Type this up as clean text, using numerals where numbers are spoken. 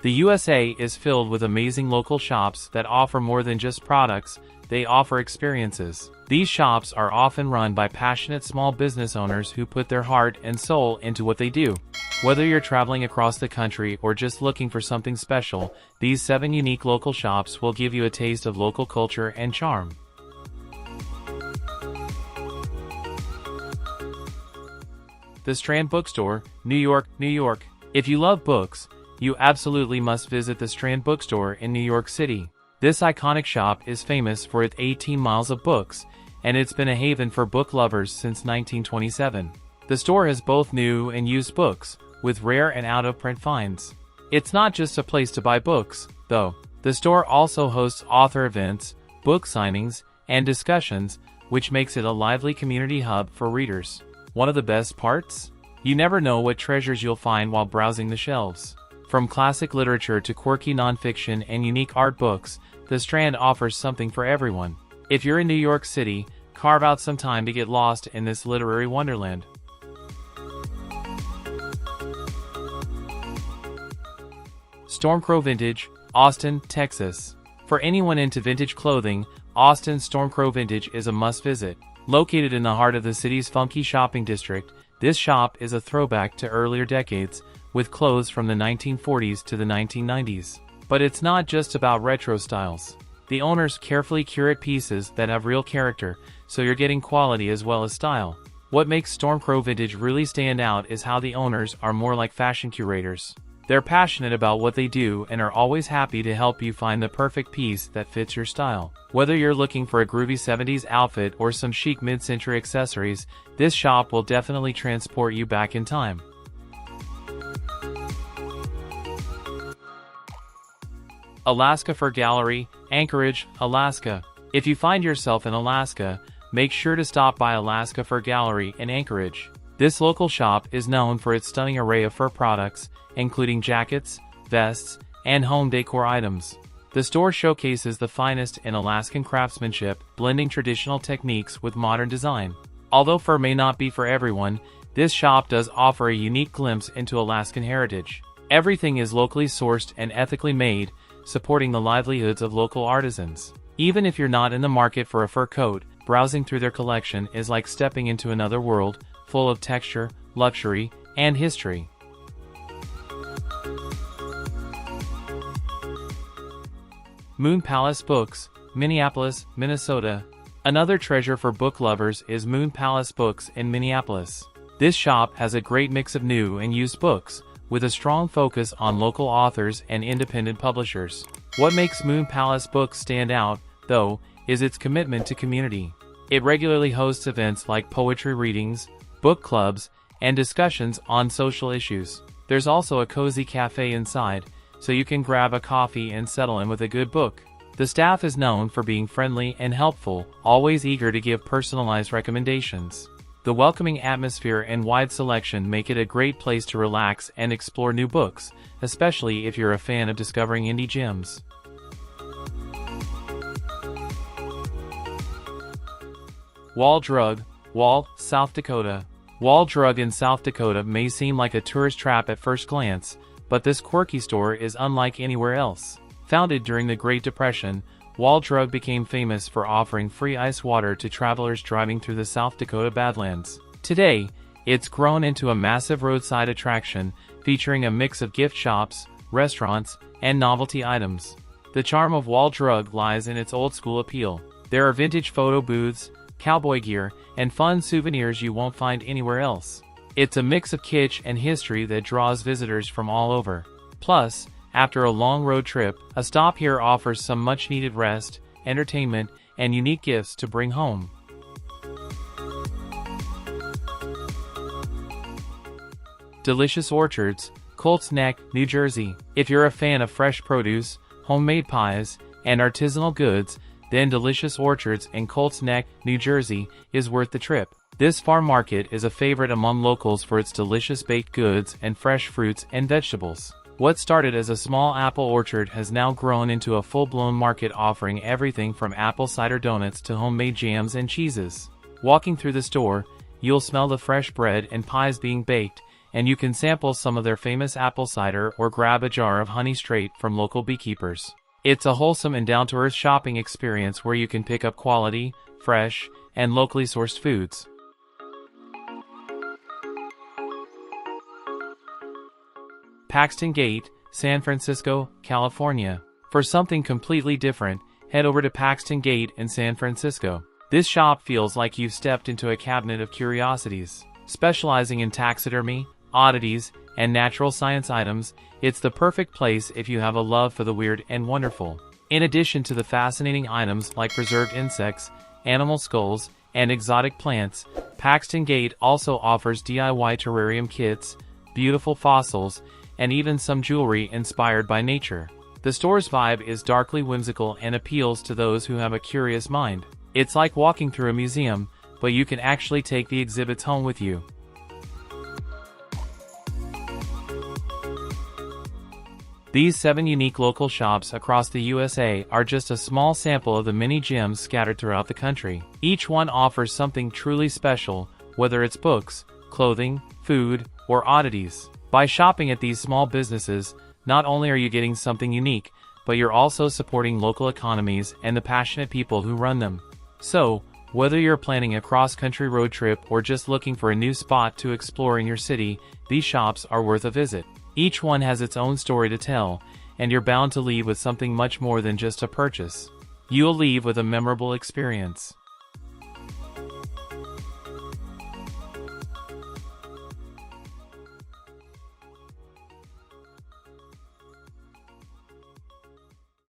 The USA is filled with amazing local shops that offer more than just products, they offer experiences. These shops are often run by passionate small business owners who put their heart and soul into what they do. Whether you're traveling across the country or just looking for something special, these 7 unique local shops will give you a taste of local culture and charm. The Strand Bookstore, New York, New York. If you love books, you absolutely must visit the Strand Bookstore in New York City. This iconic shop is famous for its 18 miles of books, and it's been a haven for book lovers since 1927. The store has both new and used books, with rare and out-of-print finds. It's not just a place to buy books, though. The store also hosts author events, book signings, and discussions, which makes it a lively community hub for readers. One of the best parts? You never know what treasures you'll find while browsing the shelves. From classic literature to quirky nonfiction and unique art books, the Strand offers something for everyone. If you're in New York City, carve out some time to get lost in this literary wonderland. Stormcrow Vintage, Austin, Texas. For anyone into vintage clothing, Austin's Stormcrow Vintage is a must-visit. Located in the heart of the city's funky shopping district, this shop is a throwback to earlier decades, with clothes from the 1940s to the 1990s. But it's not just about retro styles. The owners carefully curate pieces that have real character, so you're getting quality as well as style. What makes Stormcrow Vintage really stand out is how the owners are more like fashion curators. They're passionate about what they do and are always happy to help you find the perfect piece that fits your style. Whether you're looking for a groovy 70s outfit or some chic mid-century accessories, this shop will definitely transport you back in time. Alaska Fur Gallery, Anchorage, Alaska. If you find yourself in Alaska, make sure to stop by Alaska Fur Gallery in Anchorage. This local shop is known for its stunning array of fur products, including jackets, vests, and home decor items. The store showcases the finest in Alaskan craftsmanship, blending traditional techniques with modern design. Although fur may not be for everyone, this shop does offer a unique glimpse into Alaskan heritage. Everything is locally sourced and ethically made, supporting the livelihoods of local artisans. Even if you're not in the market for a fur coat, browsing through their collection is like stepping into another world, full of texture, luxury, and history. Moon Palace Books, Minneapolis, Minnesota. Another treasure for book lovers is Moon Palace Books in Minneapolis. This shop has a great mix of new and used books, with a strong focus on local authors and independent publishers. What makes Moon Palace Books stand out, though, is its commitment to community. It regularly hosts events like poetry readings, book clubs, and discussions on social issues. There's also a cozy cafe inside, so you can grab a coffee and settle in with a good book. The staff is known for being friendly and helpful, always eager to give personalized recommendations. The welcoming atmosphere and wide selection make it a great place to relax and explore new books, especially if you're a fan of discovering indie gems. Wall Drug, Wall, South Dakota. Wall Drug in South Dakota may seem like a tourist trap at first glance, but this quirky store is unlike anywhere else. Founded during the Great Depression, Wall Drug became famous for offering free ice water to travelers driving through the South Dakota Badlands. Today, it's grown into a massive roadside attraction, featuring a mix of gift shops, restaurants, and novelty items. The charm of Wall Drug lies in its old-school appeal. There are vintage photo booths, cowboy gear, and fun souvenirs you won't find anywhere else. It's a mix of kitsch and history that draws visitors from all over. Plus, after a long road trip, a stop here offers some much-needed rest, entertainment, and unique gifts to bring home. Delicious Orchards, Colts Neck, New Jersey. If you're a fan of fresh produce, homemade pies, and artisanal goods, then Delicious Orchards in Colts Neck, New Jersey, is worth the trip. This farm market is a favorite among locals for its delicious baked goods and fresh fruits and vegetables. What started as a small apple orchard has now grown into a full-blown market offering everything from apple cider donuts to homemade jams and cheeses. Walking through the store, you'll smell the fresh bread and pies being baked, and you can sample some of their famous apple cider or grab a jar of honey straight from local beekeepers. It's a wholesome and down-to-earth shopping experience where you can pick up quality, fresh, and locally sourced foods. Paxton Gate, San Francisco, California. For something completely different, head over to Paxton Gate in San Francisco. This shop feels like you've stepped into a cabinet of curiosities. Specializing in taxidermy, oddities, and natural science items, it's the perfect place if you have a love for the weird and wonderful. In addition to the fascinating items like preserved insects, animal skulls, and exotic plants, Paxton Gate also offers DIY terrarium kits, beautiful fossils, and even some jewelry inspired by nature. The store's vibe is darkly whimsical and appeals to those who have a curious mind. It's like walking through a museum, but you can actually take the exhibits home with you. These 7 unique local shops across the USA are just a small sample of the many gems scattered throughout the country. Each one offers something truly special, whether it's books, clothing, food, or oddities. By shopping at these small businesses, not only are you getting something unique, but you're also supporting local economies and the passionate people who run them. So, whether you're planning a cross-country road trip or just looking for a new spot to explore in your city, these shops are worth a visit. Each one has its own story to tell, and you're bound to leave with something much more than just a purchase. You'll leave with a memorable experience.